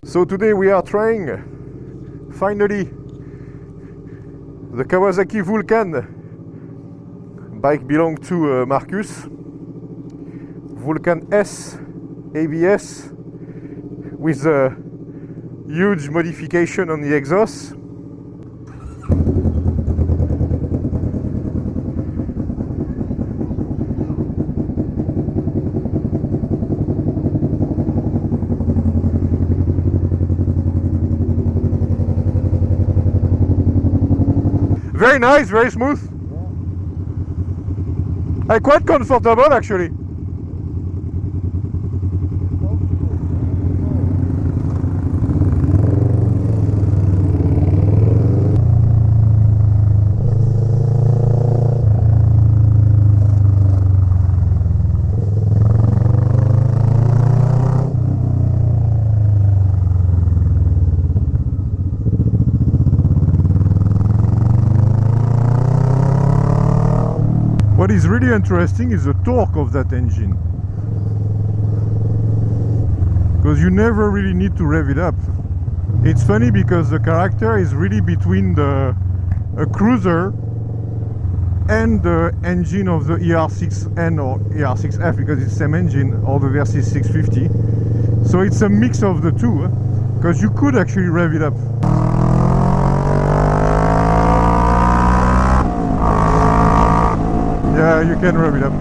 So today we are trying, finally, the Kawasaki Vulcan. Bike belonged to Marcus. Vulcan S ABS with a huge modification on the exhaust. Very nice, very smooth. Quite comfortable actually. What is really interesting is the torque of that engine, because you never really need to rev it up. It's funny because the character is really between a cruiser and the engine of the ER6N or ER6F, because it's the same engine, or the Versys 650. So it's a mix of the two, because you could actually rev it up. Yeah, you can rev it up.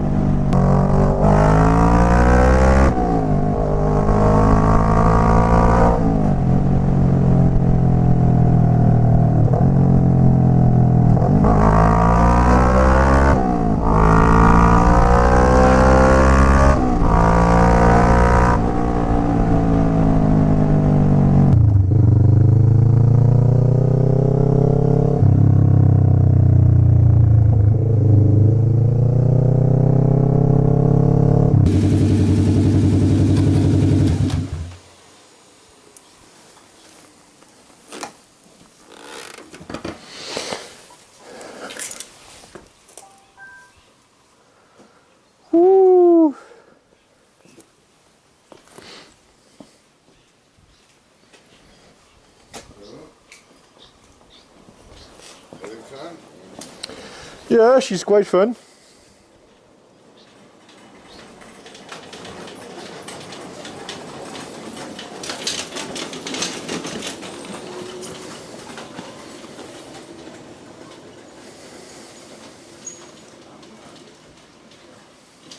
Yeah, she's quite fun.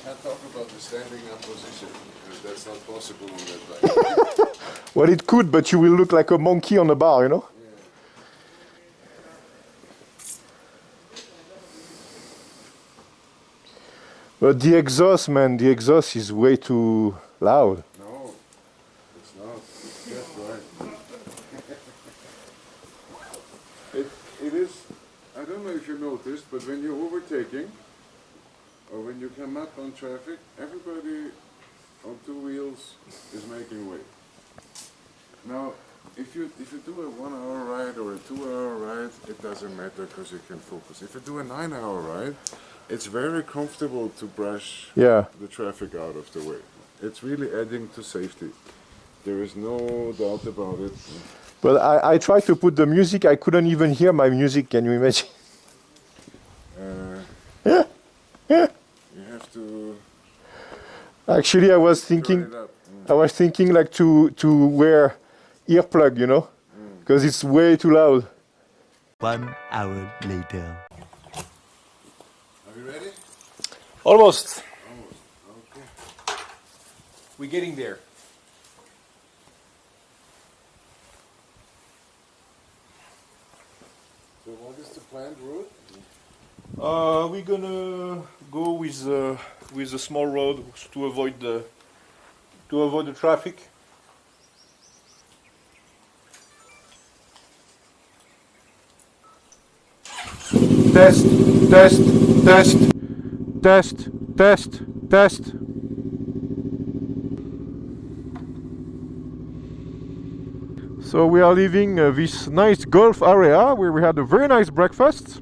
Can't talk about the standing up position, because that's not possible on that bike. Well, it could, but you will look like a monkey on a bar, you know? But the exhaust, man, the exhaust is way too loud. No, it's not. It's just right. It is, I don't know if you noticed, but when you're overtaking, or when you come up on traffic, everybody on two wheels is making way. Now, if you do a 1 hour ride or a 2 hour ride, it doesn't matter because you can focus. If you do a 9 hour ride, it's very comfortable to brush the traffic out of the way. It's really adding to safety. There is no doubt about it. But I tried to put the music, I couldn't even hear my music, can you imagine? You have to... Actually, I was thinking like to wear earplug, you know, because it's way too loud. 1 hour later. Are you ready? Almost. Okay. We're getting there. So what is the planned route? We're gonna go with a small road to avoid the traffic. Test, test, test, test, test, test. So we are leaving this nice golf area where we had a very nice breakfast.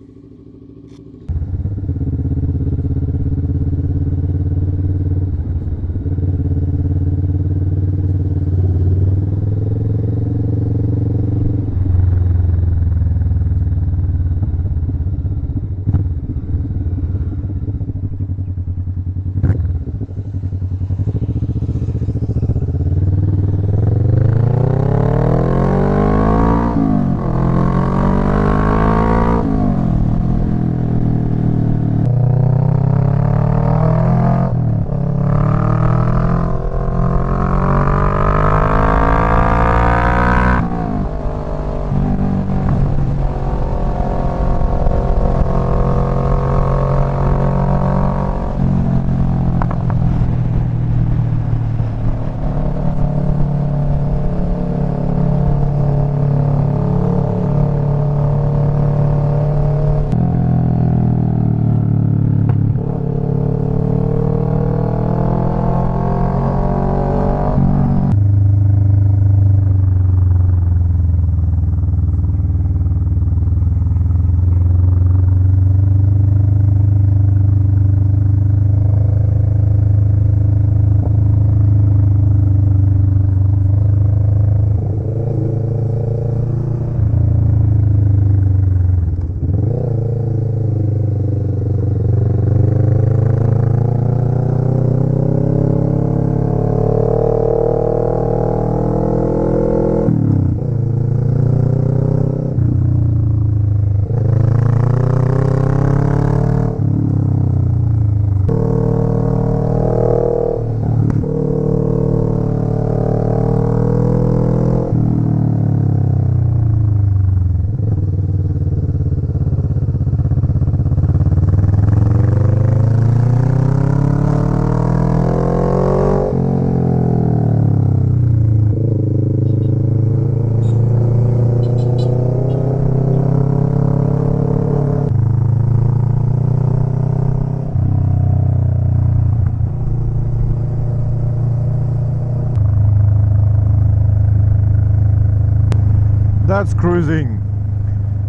That's cruising.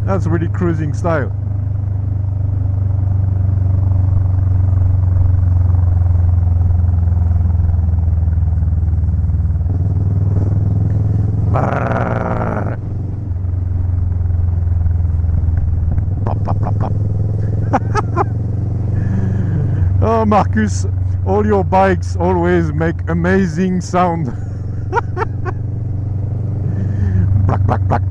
That's really cruising style. Plop, plop, plop, plop. Oh, Marcus, all your bikes always make amazing sound. Black, black, black.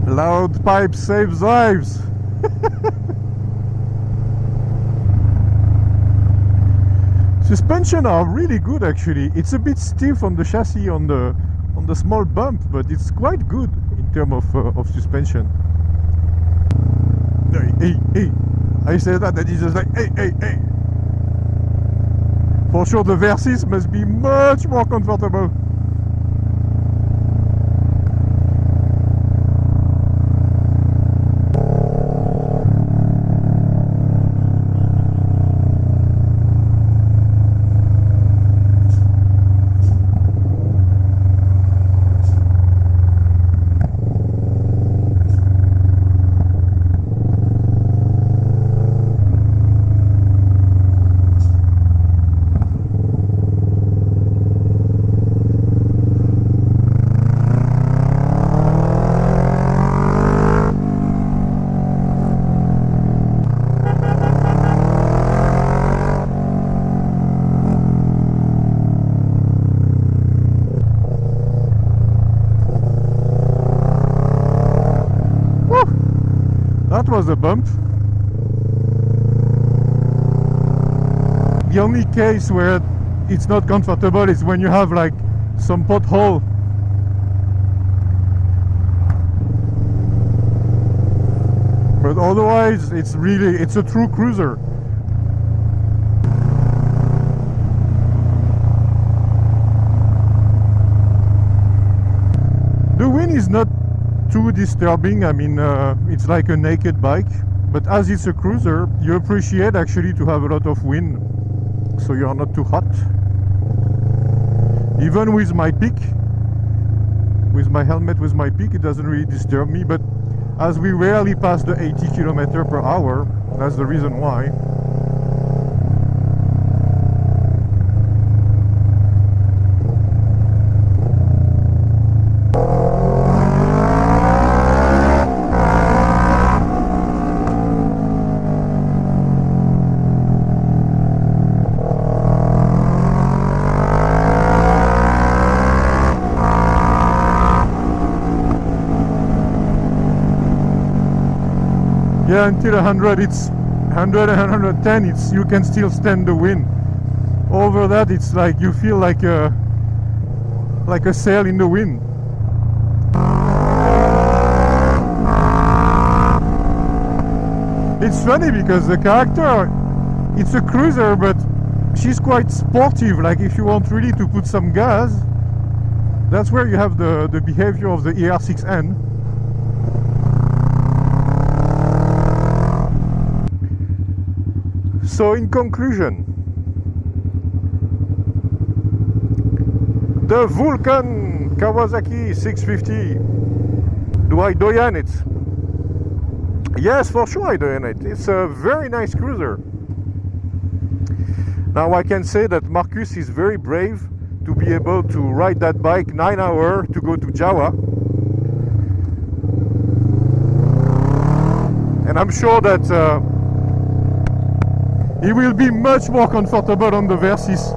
Loud pipe saves lives. Suspension are really good actually. It's a bit stiff on the chassis on the small bump, but it's quite good in terms of suspension. Hey, hey. I say that and he's just like, hey, hey, hey. For sure the Versys must be much more comfortable. That was a bump. The only case where it's not comfortable is when you have like some pothole. But otherwise it's a true cruiser. The wind is not too disturbing. I mean, it's like a naked bike, but as it's a cruiser, you appreciate actually to have a lot of wind, so you're not too hot. Even with my peak, with my helmet, with my peak, it doesn't really disturb me, but as we rarely pass the 80 km/h, that's the reason why. Yeah, until 100, it's 100 and 110, it's you can still stand the wind. Over that, it's like you feel like a sail in the wind. It's funny because the character, it's a cruiser, but she's quite sportive. Like if you want really to put some gas, that's where you have the behavior of the ER6N. So in conclusion, the Vulcan Kawasaki 650, do I doyen it? Yes, for sure I doyen it. It's a very nice cruiser. Now I can say that Marcus is very brave to be able to ride that bike 9 hours to go to Java. And I'm sure that he will be much more comfortable on the Versys.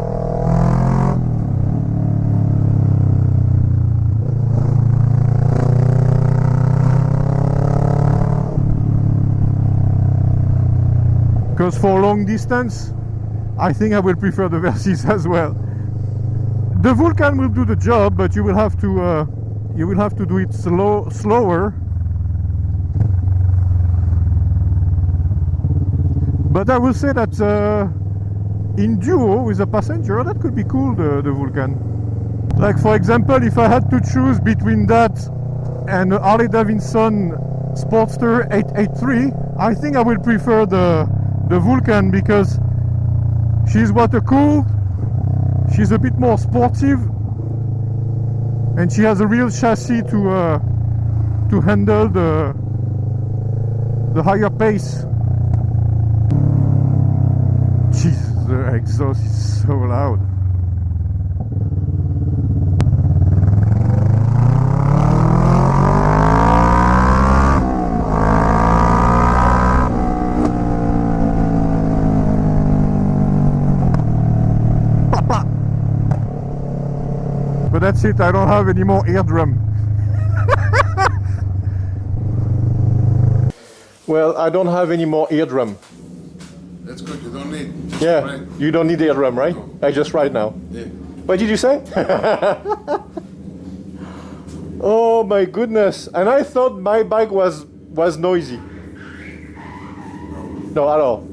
Because for long distance, I think I will prefer the Versys as well. The Vulcan will do the job, but you will have to do it slower. But I will say that in duo with a passenger, that could be cool, the Vulcan. Like for example, if I had to choose between that and a Harley Davidson Sportster 883, I think I will prefer the Vulcan because she's water cooled, she's a bit more sportive, And she has a real chassis to handle the higher pace. Jesus, the exhaust is so loud. But that's it, I don't have any more eardrum. Well, I don't have any more eardrum. That's good, you don't need. Just Yeah, right. you don't need the eardrum, right? No. I just write now. Yeah. What did you say? Oh my goodness. And I thought my bike was noisy. No, at all.